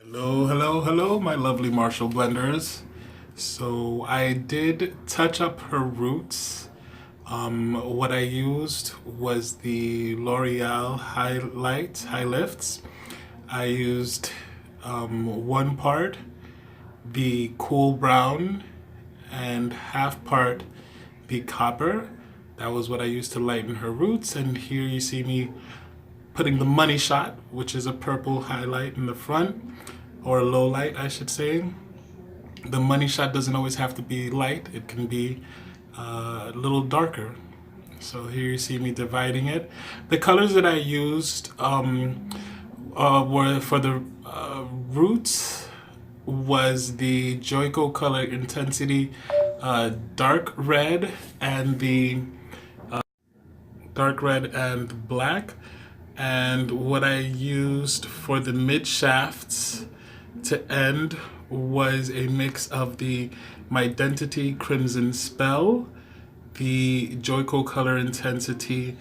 Hello, hello, hello, my lovely Marshall blenders. So I did touch up her roots. What I used was the L'Oreal High Lifts. I used one part the cool brown and half part the copper. That was what I used to lighten her roots. And here you see me putting the money shot, which is a purple highlight in the front, or a low light, I should say. The money shot doesn't always have to be light. It can be a little darker. So here you see me dividing it. The colors that I used were for the roots was the Joico Color Intensity dark red and the dark red and black. And what I used for the mid shafts to end was a mix of the Mydentity Crimson Spell, the Joico Color Intensity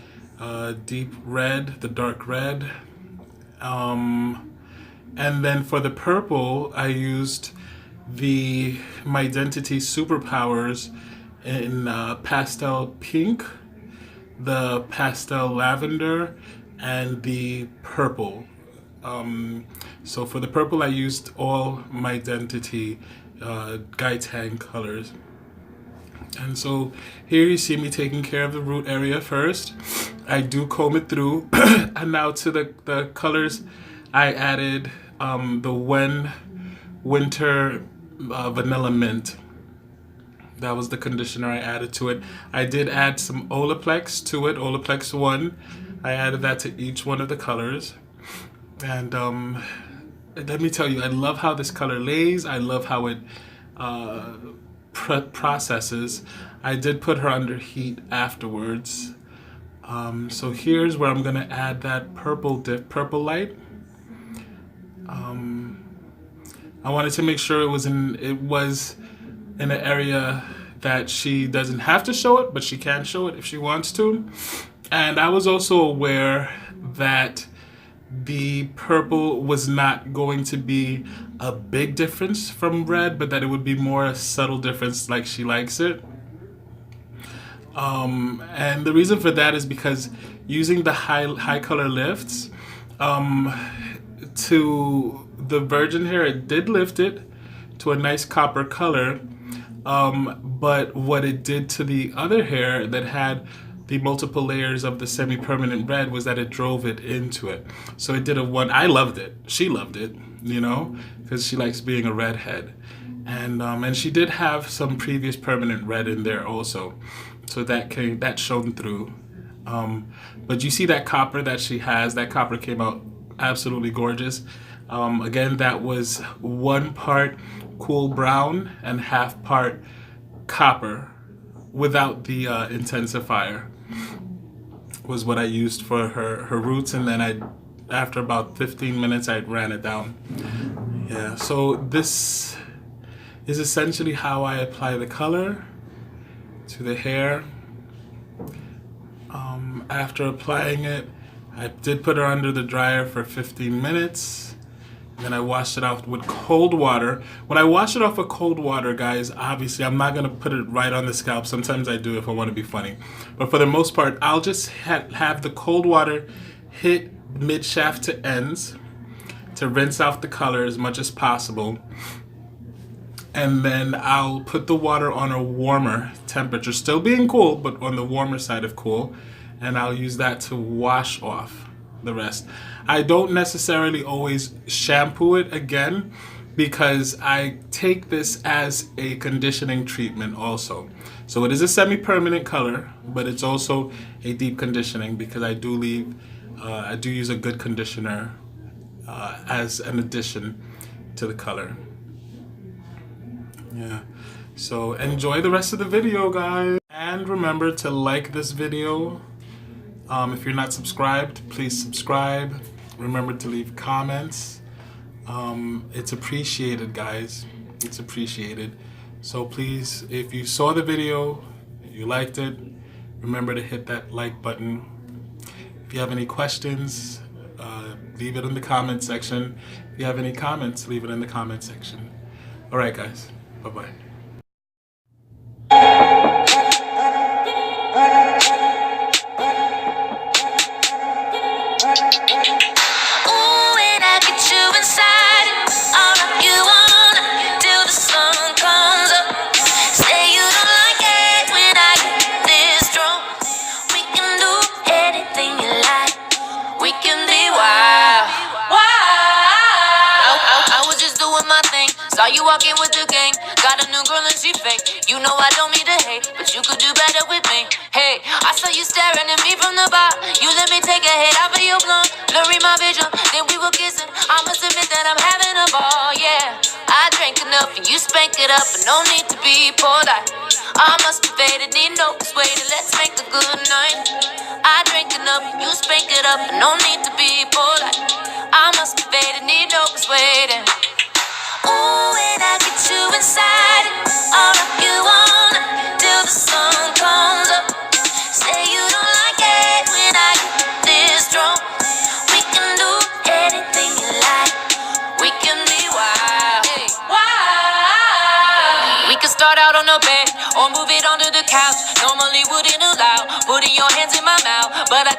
deep red, the dark red, and then for the purple I used the Mydentity Superpowers in pastel pink, the pastel lavender, and the purple. So for the purple I used all Mydentity Gaitang colors. And so here you see me taking care of the root area first. I do comb it through. And now to the colors, I added the Winter Vanilla Mint. That was the conditioner I added to it. I did add some Olaplex to it, Olaplex 1. I added that to each one of the colors. And let me tell you, I love how this color lays. I love how it processes. I did put her under heat afterwards. So here's where I'm gonna add that purple light. I wanted to make sure it was in an area that she doesn't have to show it, but she can show it if she wants to. And I was also aware that the purple was not going to be a big difference from red, but that it would be more a subtle difference like she likes it. And the reason for that is because using the high color lifts, to the virgin hair, it did lift it to a nice copper color. But what it did to the other hair that had the multiple layers of the semi-permanent red was that it drove it into it. So it did I loved it. She loved it, you know, because she likes being a redhead. And she did have some previous permanent red in there also. So that shone through. But you see that copper that she has, that copper came out absolutely gorgeous. Again, that was one part cool brown and half part copper without the intensifier was what I used for her roots. And then after about 15 minutes, I ran it down. Yeah, so this is essentially how I apply the color to the hair. After applying it, I did put her under the dryer for 15 minutes. Then I washed it off with cold water. When I wash it off with cold water, guys, obviously I'm not gonna put it right on the scalp. Sometimes I do if I wanna be funny. But for the most part, I'll just have the cold water hit mid shaft to ends to rinse out the color as much as possible. And then I'll put the water on a warmer temperature, still being cool, but on the warmer side of cool. And I'll use that to wash off the rest. I don't necessarily always shampoo it again because I take this as a conditioning treatment also. So it is a semi-permanent color, but it's also a deep conditioning because I do use a good conditioner as an addition to the color. Yeah. So enjoy the rest of the video, guys. And remember to like this video. If you're not subscribed, please subscribe. Remember to leave comments. It's appreciated, guys. It's appreciated. So please, if you saw the video, you liked it, remember to hit that like button. If you have any questions, leave it in the comment section. If you have any comments, leave it in the comment section. All right, guys. Bye-bye. Saw you walking with the gang. Got a new girl and she fake. You know I don't mean to hate, but you could do better with me. Hey, I saw you staring at me from the bar. You let me take a hit off of your blunt, blurring my vision. Then we were kissing. I must admit that I'm having a ball, yeah. I drank enough and you spank it up, and no need to be polite. I must be faded, need no persuading. Let's make a good night. I drank enough and you spank it up, and no need to be polite. I must be faded, need no persuading. Ooh, when I get you inside, I'll rock you on till the sun comes up. Say you don't like it when I get this drunk. We can do anything you like. We can be wild. Hey, wild. We can start out on the bed or move it onto the couch. Normally wouldn't allow putting your hands in my mouth, but I